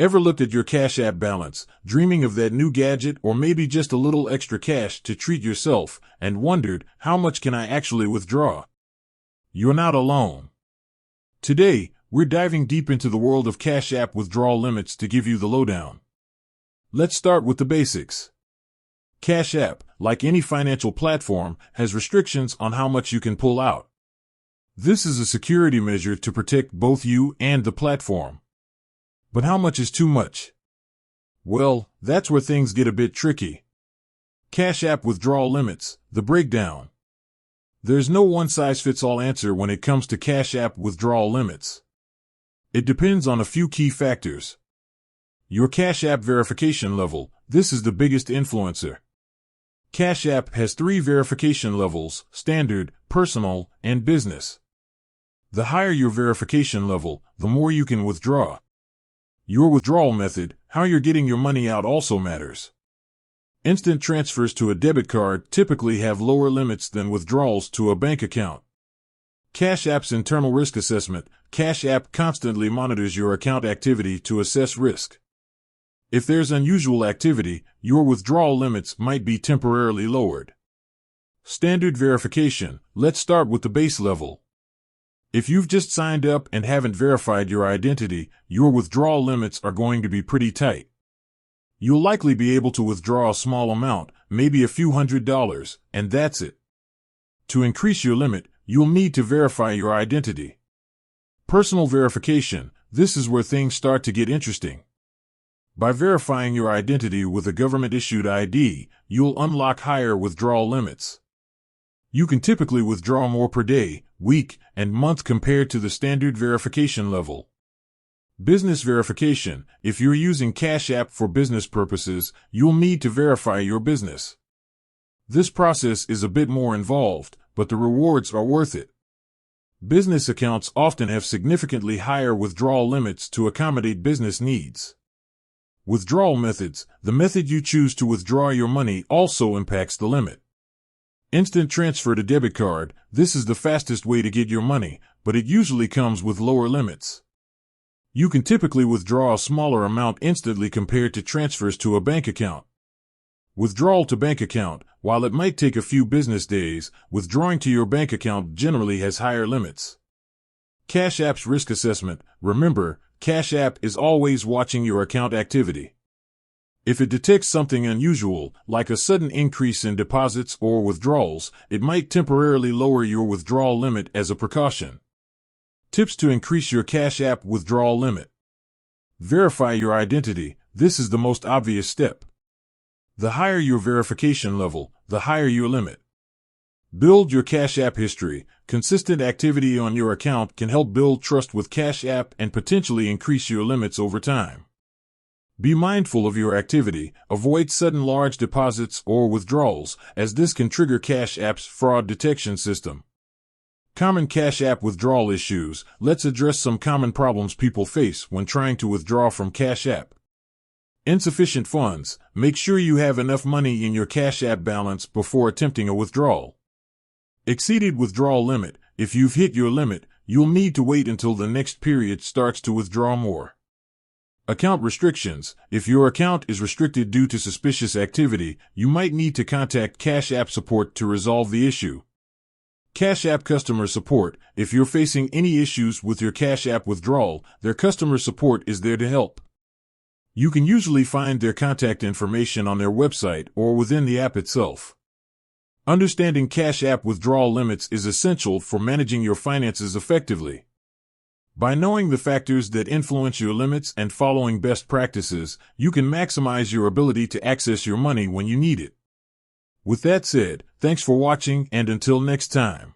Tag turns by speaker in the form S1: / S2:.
S1: Ever looked at your Cash App balance, dreaming of that new gadget or maybe just a little extra cash to treat yourself, and wondered, how much can I actually withdraw? You're not alone. Today, we're diving deep into the world of Cash App withdrawal limits to give you the lowdown. Let's start with the basics. Cash App, like any financial platform, has restrictions on how much you can pull out. This is a security measure to protect both you and the platform. But how much is too much? Well, that's where things get a bit tricky. Cash App withdrawal limits, the breakdown. There's no one-size-fits-all answer when it comes to Cash App withdrawal limits. It depends on a few key factors. Your Cash App verification level, this is the biggest influencer. Cash App has 3 verification levels: standard, personal, and business. The higher your verification level, the more you can withdraw. Your withdrawal method, how you're getting your money out, also matters. Instant transfers to a debit card typically have lower limits than withdrawals to a bank account. Cash App's internal risk assessment, Cash App constantly monitors your account activity to assess risk. If there's unusual activity, your withdrawal limits might be temporarily lowered. Standard verification, let's start with the base level. If you've just signed up and haven't verified your identity, your withdrawal limits are going to be pretty tight. You'll likely be able to withdraw a small amount, maybe a few $100s, and that's it. To increase your limit, you'll need to verify your identity. Personal verification, this is where things start to get interesting. By verifying your identity with a government-issued ID, you'll unlock higher withdrawal limits. You can typically withdraw more per day, week, and month compared to the standard verification level. Business verification, if you're using Cash App for business purposes, you'll need to verify your business. This process is a bit more involved, but the rewards are worth it. Business accounts often have significantly higher withdrawal limits to accommodate business needs. Withdrawal methods, the method you choose to withdraw your money also impacts the limit. Instant transfer to debit card, this is the fastest way to get your money, but it usually comes with lower limits. You can typically withdraw a smaller amount instantly compared to transfers to a bank account. Withdrawal to bank account, while it might take a few business days, withdrawing to your bank account generally has higher limits. Cash App's risk assessment, remember, Cash App is always watching your account activity. If it detects something unusual, like a sudden increase in deposits or withdrawals, it might temporarily lower your withdrawal limit as a precaution. Tips to increase your Cash App withdrawal limit. Verify your identity. This is the most obvious step. The higher your verification level, the higher your limit. Build your Cash App history. Consistent activity on your account can help build trust with Cash App and potentially increase your limits over time. Be mindful of your activity. Avoid sudden large deposits or withdrawals, as this can trigger Cash App's fraud detection system. Common Cash App withdrawal issues. Let's address some common problems people face when trying to withdraw from Cash App. Insufficient funds. Make sure you have enough money in your Cash App balance before attempting a withdrawal. Exceeded withdrawal limit. If you've hit your limit, you'll need to wait until the next period starts to withdraw more. Account restrictions. If your account is restricted due to suspicious activity, you might need to contact Cash App support to resolve the issue. Cash App customer support. If you're facing any issues with your Cash App withdrawal, their customer support is there to help. You can usually find their contact information on their website or within the app itself. Understanding Cash App withdrawal limits is essential for managing your finances effectively. By knowing the factors that influence your limits and following best practices, you can maximize your ability to access your money when you need it. With that said, thanks for watching, and until next time.